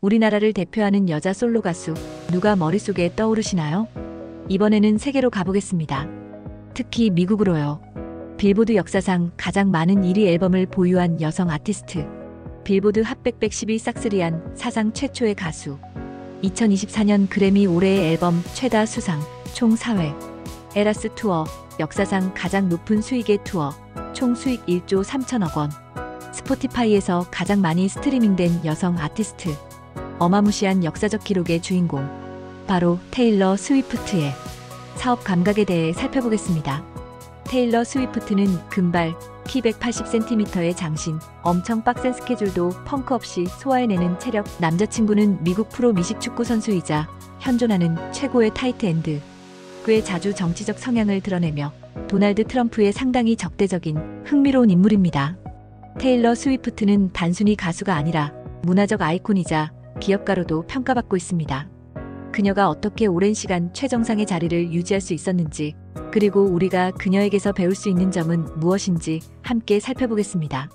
우리나라를 대표하는 여자 솔로 가수 누가 머릿속에 떠오르시나요? 이번에는 세계로 가보겠습니다. 특히 미국으로요. 빌보드 역사상 가장 많은 1위 앨범을 보유한 여성 아티스트. 빌보드 핫백 110위 싹쓸이한 사상 최초의 가수. 2024년 그래미 올해의 앨범 최다 수상 총 4회. 에라스 투어 역사상 가장 높은 수익의 투어. 총 수익 1조 3천억 원. 스포티파이에서 가장 많이 스트리밍된 여성 아티스트. 어마무시한 역사적 기록의 주인공. 바로 테일러 스위프트의 사업 감각에 대해 살펴보겠습니다. 테일러 스위프트는 금발, 키 180cm의 장신, 엄청 빡센 스케줄도 펑크 없이 소화해내는 체력. 남자친구는 미국 프로 미식축구 선수이자 현존하는 최고의 타이트 엔드. 꽤 자주 정치적 성향을 드러내며 도널드 트럼프의 상당히 적대적인 흥미로운 인물입니다. 테일러 스위프트는 단순히 가수가 아니라 문화적 아이콘이자 기업가로도 평가받고 있습니다. 그녀가 어떻게 오랜 시간 최정상의 자리를 유지할 수 있었는지, 그리고 우리가 그녀에게서 배울 수 있는 점은 무엇인지 함께 살펴보겠습니다.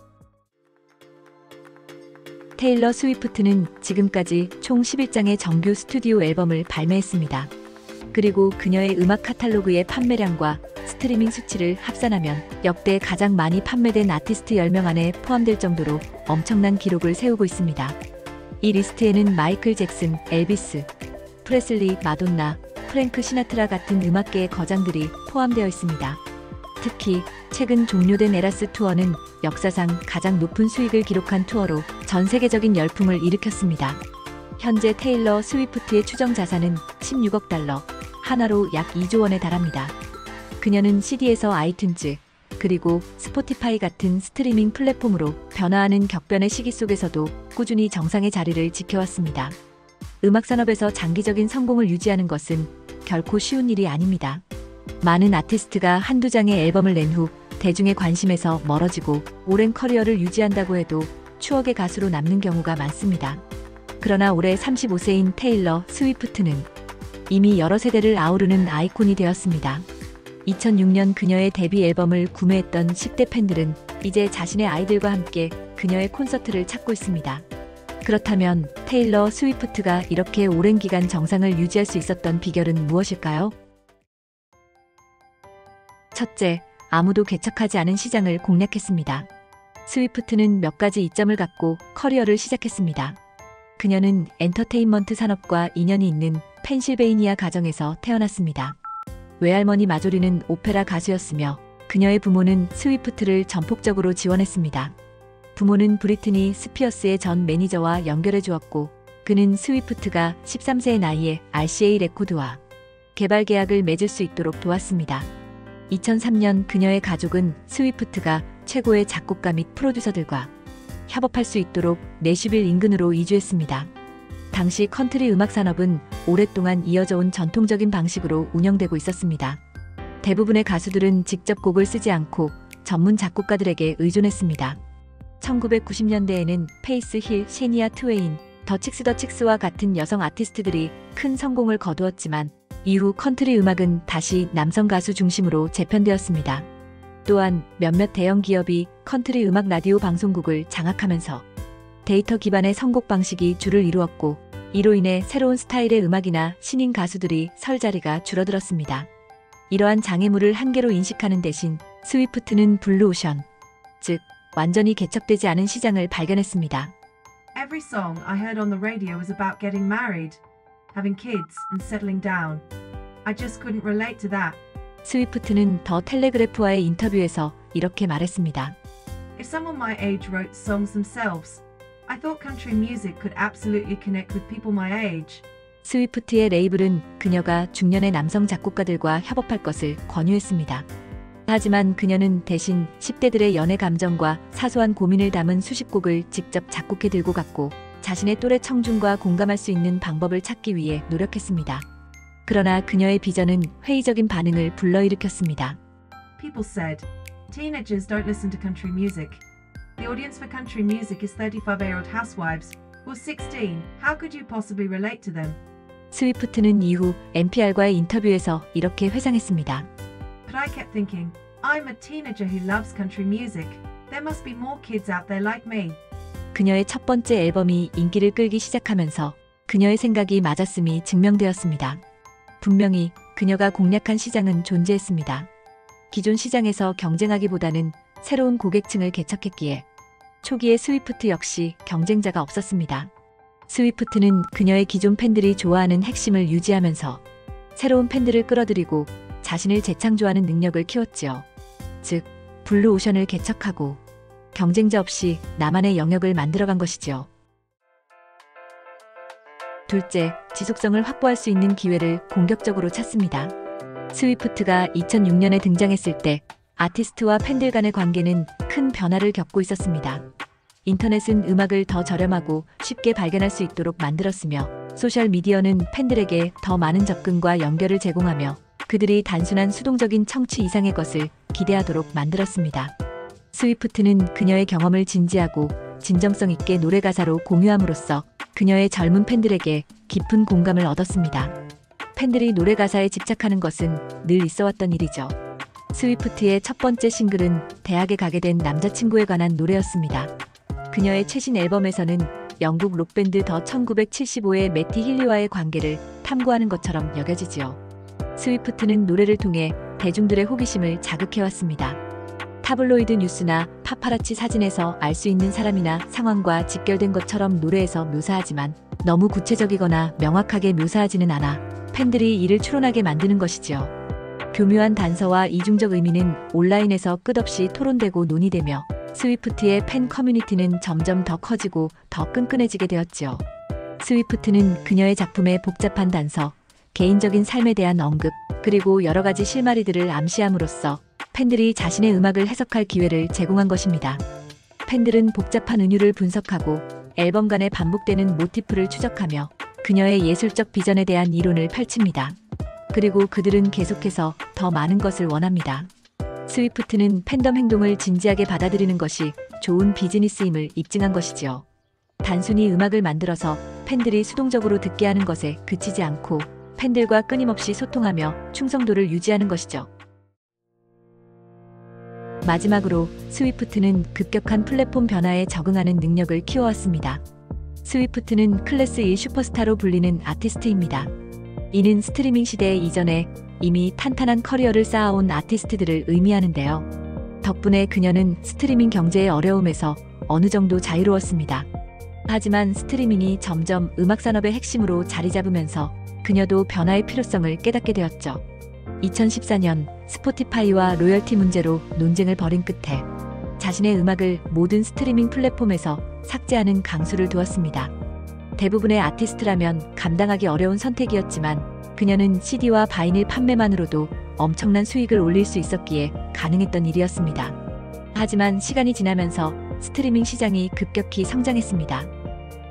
테일러 스위프트는 지금까지 총 11장의 정규 스튜디오 앨범을 발매했습니다. 그리고 그녀의 음악 카탈로그의 판매량과 스트리밍 수치를 합산하면 역대 가장 많이 판매된 아티스트 10명 안에 포함될 정도로 엄청난 기록을 세우고 있습니다. 이 리스트에는 마이클 잭슨, 엘비스, 프레슬리, 마돈나, 프랭크 시나트라 같은 음악계의 거장들이 포함되어 있습니다. 특히 최근 종료된 에라스 투어는 역사상 가장 높은 수익을 기록한 투어로 전 세계적인 열풍을 일으켰습니다. 현재 테일러 스위프트의 추정 자산은 16억 달러, 하나로 약 2조 원에 달합니다. 그녀는 CD에서 아이튠즈, 그리고 스포티파이 같은 스트리밍 플랫폼으로 변화하는 격변의 시기 속에서도 꾸준히 정상의 자리를 지켜왔습니다. 음악 산업에서 장기적인 성공을 유지하는 것은 결코 쉬운 일이 아닙니다. 많은 아티스트가 한두 장의 앨범을 낸 후 대중의 관심에서 멀어지고 오랜 커리어를 유지한다고 해도 추억의 가수로 남는 경우가 많습니다. 그러나 올해 35세인 테일러 스위프트는 이미 여러 세대를 아우르는 아이콘이 되었습니다. 2006년 그녀의 데뷔 앨범을 구매했던 10대 팬들은 이제 자신의 아이들과 함께 그녀의 콘서트를 찾고 있습니다. 그렇다면 테일러 스위프트가 이렇게 오랜 기간 정상을 유지할 수 있었던 비결은 무엇일까요? 첫째, 아무도 개척하지 않은 시장을 공략했습니다. 스위프트는 몇 가지 이점을 갖고 커리어를 시작했습니다. 그녀는 엔터테인먼트 산업과 인연이 있는 펜실베이니아 가정에서 태어났습니다. 외할머니 마조리는 오페라 가수였으며 그녀의 부모는 스위프트를 전폭적으로 지원했습니다. 부모는 브리트니 스피어스의 전 매니저와 연결해 주었고, 그는 스위프트가 13세의 나이에 RCA 레코드와 개발 계약을 맺을 수 있도록 도왔습니다. 2003년 그녀의 가족은 스위프트가 최고의 작곡가 및 프로듀서들과 협업할 수 있도록 내슈빌 인근으로 이주했습니다. 당시 컨트리 음악 산업은 오랫동안 이어져 온 전통적인 방식으로 운영되고 있었습니다. 대부분의 가수들은 직접 곡을 쓰지 않고 전문 작곡가들에게 의존했습니다. 1990년대에는 페이스 힐, 셰니아 트웨인, 더 칙스와 같은 여성 아티스트들이 큰 성공을 거두었지만 이후 컨트리 음악은 다시 남성 가수 중심으로 재편되었습니다. 또한 몇몇 대형 기업이 컨트리 음악 라디오 방송국을 장악하면서 데이터 기반의 선곡 방식이 주를 이루었고, 이로 인해 새로운 스타일의 음악이나 신인 가수들이 설 자리가 줄어들었습니다. 이러한 장애물을 한계로 인식하는 대신 스위프트는 블루오션, 즉 완전히 개척되지 않은 시장을 발견했습니다. Every song I heard on the radio was about getting married, having kids and settling down. I just couldn't relate to that. 스위프트는 더 텔레그래프와의 인터뷰에서 이렇게 말했습니다. If someone my age wrote songs themselves, I thought country music could absolutely connect with people my age. 스위프트의 레이블은 그녀가 중년의 남성 작곡가들과 협업할 것을 권유했습니다. 하지만 그녀는 대신 10대들의 연애 감정과 사소한 고민을 담은 수십 곡을 직접 작곡해 들고 갔고, 자신의 또래 청중과 공감할 수 있는 방법을 찾기 위해 노력했습니다. 그러나 그녀의 비전은 회의적인 반응을 불러일으켰습니다. People said, teenagers don't listen to country music. The audience for country music is 35-year-old housewives who are 16. How could you possibly relate to them? 스위프트는 이후 NPR과의 인터뷰에서 이렇게 회상했습니다. But I kept thinking, I'm a teenager who loves country music. There must be more kids out there like me. 그녀의 첫 번째 앨범이 인기를 끌기 시작하면서 그녀의 생각이 맞았음이 증명되었습니다. 분명히 그녀가 공략한 시장은 존재했습니다. 기존 시장에서 경쟁하기보다는 새로운 고객층을 개척했기에 초기에 스위프트 역시 경쟁자가 없었습니다. 스위프트는 그녀의 기존 팬들이 좋아하는 핵심을 유지하면서 새로운 팬들을 끌어들이고 자신을 재창조하는 능력을 키웠지요. 즉, 블루오션을 개척하고 경쟁자 없이 나만의 영역을 만들어간 것이지요. 둘째, 지속성을 확보할 수 있는 기회를 공격적으로 찾습니다. 스위프트가 2006년에 등장했을 때 아티스트와 팬들 간의 관계는 큰 변화를 겪고 있었습니다. 인터넷은 음악을 더 저렴하고 쉽게 발견할 수 있도록 만들었으며 소셜미디어는 팬들에게 더 많은 접근과 연결을 제공하며 그들이 단순한 수동적인 청취 이상의 것을 기대하도록 만들었습니다. 스위프트는 그녀의 경험을 진지하고 진정성 있게 노래 가사로 공유함으로써 그녀의 젊은 팬들에게 깊은 공감을 얻었습니다. 팬들이 노래 가사에 집착하는 것은 늘 있어왔던 일이죠. 스위프트의 첫 번째 싱글은 대학에 가게 된 남자친구에 관한 노래였습니다. 그녀의 최신 앨범에서는 영국 록밴드 더 1975의 매티 힐리와의 관계를 탐구하는 것처럼 여겨지지요. 스위프트는 노래를 통해 대중들의 호기심을 자극해왔습니다. 타블로이드 뉴스나 파파라치 사진에서 알 수 있는 사람이나 상황과 직결된 것처럼 노래에서 묘사하지만 너무 구체적이거나 명확하게 묘사하지는 않아 팬들이 이를 추론하게 만드는 것이지요. 교묘한 단서와 이중적 의미는 온라인에서 끝없이 토론되고 논의되며 스위프트의 팬 커뮤니티는 점점 더 커지고 더 끈끈해지게 되었지요. 스위프트는 그녀의 작품의 복잡한 단서, 개인적인 삶에 대한 언급, 그리고 여러 가지 실마리들을 암시함으로써 팬들이 자신의 음악을 해석할 기회를 제공한 것입니다. 팬들은 복잡한 은유를 분석하고 앨범 간에 반복되는 모티프를 추적하며 그녀의 예술적 비전에 대한 이론을 펼칩니다. 그리고 그들은 계속해서 더 많은 것을 원합니다. 스위프트는 팬덤 행동을 진지하게 받아들이는 것이 좋은 비즈니스임을 입증한 것이지요. 단순히 음악을 만들어서 팬들이 수동적으로 듣게 하는 것에 그치지 않고 팬들과 끊임없이 소통하며 충성도를 유지하는 것이죠. 마지막으로 스위프트는 급격한 플랫폼 변화에 적응하는 능력을 키워왔습니다. 스위프트는 클래스 1 슈퍼스타로 불리는 아티스트입니다. 이는 스트리밍 시대 이전에 이미 탄탄한 커리어를 쌓아온 아티스트들을 의미하는데요. 덕분에 그녀는 스트리밍 경제의 어려움에서 어느 정도 자유로웠습니다. 하지만 스트리밍이 점점 음악 산업의 핵심으로 자리 잡으면서 그녀도 변화의 필요성을 깨닫게 되었죠. 2014년 스포티파이와 로열티 문제로 논쟁을 벌인 끝에 자신의 음악을 모든 스트리밍 플랫폼에서 삭제하는 강수를 두었습니다. 대부분의 아티스트라면 감당하기 어려운 선택이었지만 그녀는 CD와 바이닐 판매만으로도 엄청난 수익을 올릴 수 있었기에 가능했던 일이었습니다. 하지만 시간이 지나면서 스트리밍 시장이 급격히 성장했습니다.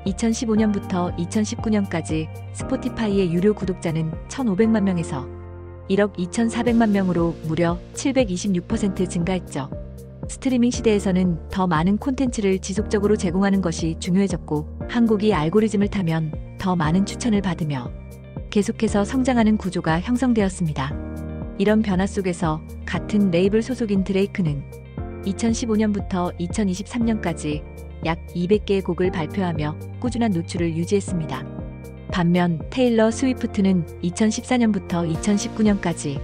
2015년부터 2019년까지 스포티파이의 유료 구독자는 1,500만 명에서 1억 2,400만 명으로 무려 726% 증가했죠. 스트리밍 시대에서는 더 많은 콘텐츠를 지속적으로 제공하는 것이 중요해졌고 한 곡이 알고리즘을 타면 더 많은 추천을 받으며 계속해서 성장하는 구조가 형성되었습니다. 이런 변화 속에서 같은 레이블 소속인 드레이크는 2015년부터 2023년까지 약 200개의 곡을 발표하며 꾸준한 노출을 유지했습니다. 반면 테일러 스위프트는 2014년부터 2019년까지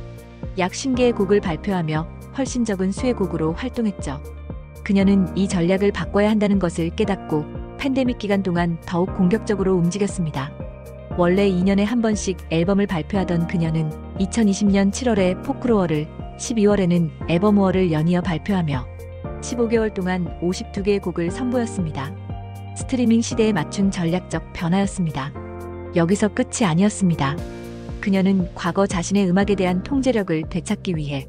약 50개의 곡을 발표하며 훨씬 적은 수의 곡으로 활동했죠. 그녀는 이 전략을 바꿔야 한다는 것을 깨닫고 팬데믹 기간 동안 더욱 공격적으로 움직였습니다. 원래 2년에 한 번씩 앨범을 발표하던 그녀는 2020년 7월에 포크로어를, 12월에는 에버모어를 연이어 발표하며 15개월 동안 52개의 곡을 선보였습니다. 스트리밍 시대에 맞춘 전략적 변화였습니다. 여기서 끝이 아니었습니다. 그녀는 과거 자신의 음악에 대한 통제력을 되찾기 위해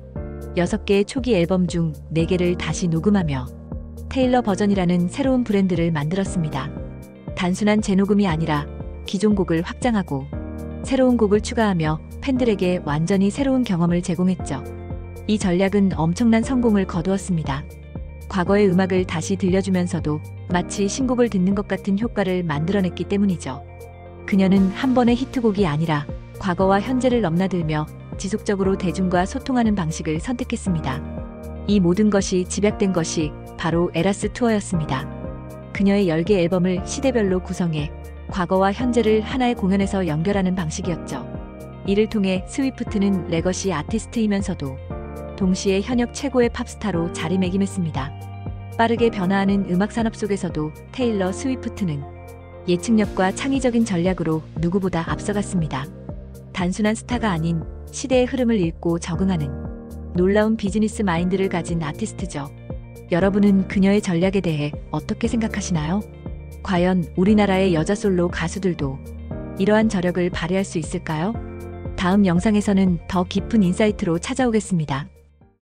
6개의 초기 앨범 중 4개를 다시 녹음하며 테일러 버전이라는 새로운 브랜드를 만들었습니다. 단순한 재녹음이 아니라 기존 곡을 확장하고 새로운 곡을 추가하며 팬들에게 완전히 새로운 경험을 제공했죠. 이 전략은 엄청난 성공을 거두었습니다. 과거의 음악을 다시 들려주면서도 마치 신곡을 듣는 것 같은 효과를 만들어냈기 때문이죠. 그녀는 한 번의 히트곡이 아니라 과거와 현재를 넘나들며 지속적으로 대중과 소통하는 방식을 선택했습니다. 이 모든 것이 집약된 것이 바로 에라스 투어였습니다. 그녀의 10개 앨범을 시대별로 구성해 과거와 현재를 하나의 공연에서 연결하는 방식이었죠. 이를 통해 스위프트는 레거시 아티스트이면서도 동시에 현역 최고의 팝스타로 자리매김했습니다. 빠르게 변화하는 음악 산업 속에서도 테일러 스위프트는 예측력과 창의적인 전략으로 누구보다 앞서갔습니다. 단순한 스타가 아닌 시대의 흐름을 읽고 적응하는 놀라운 비즈니스 마인드를 가진 아티스트죠. 여러분은 그녀의 전략에 대해 어떻게 생각하시나요? 과연 우리나라의 여자 솔로 가수들도 이러한 저력을 발휘할 수 있을까요? 다음 영상에서는 더 깊은 인사이트로 찾아오겠습니다.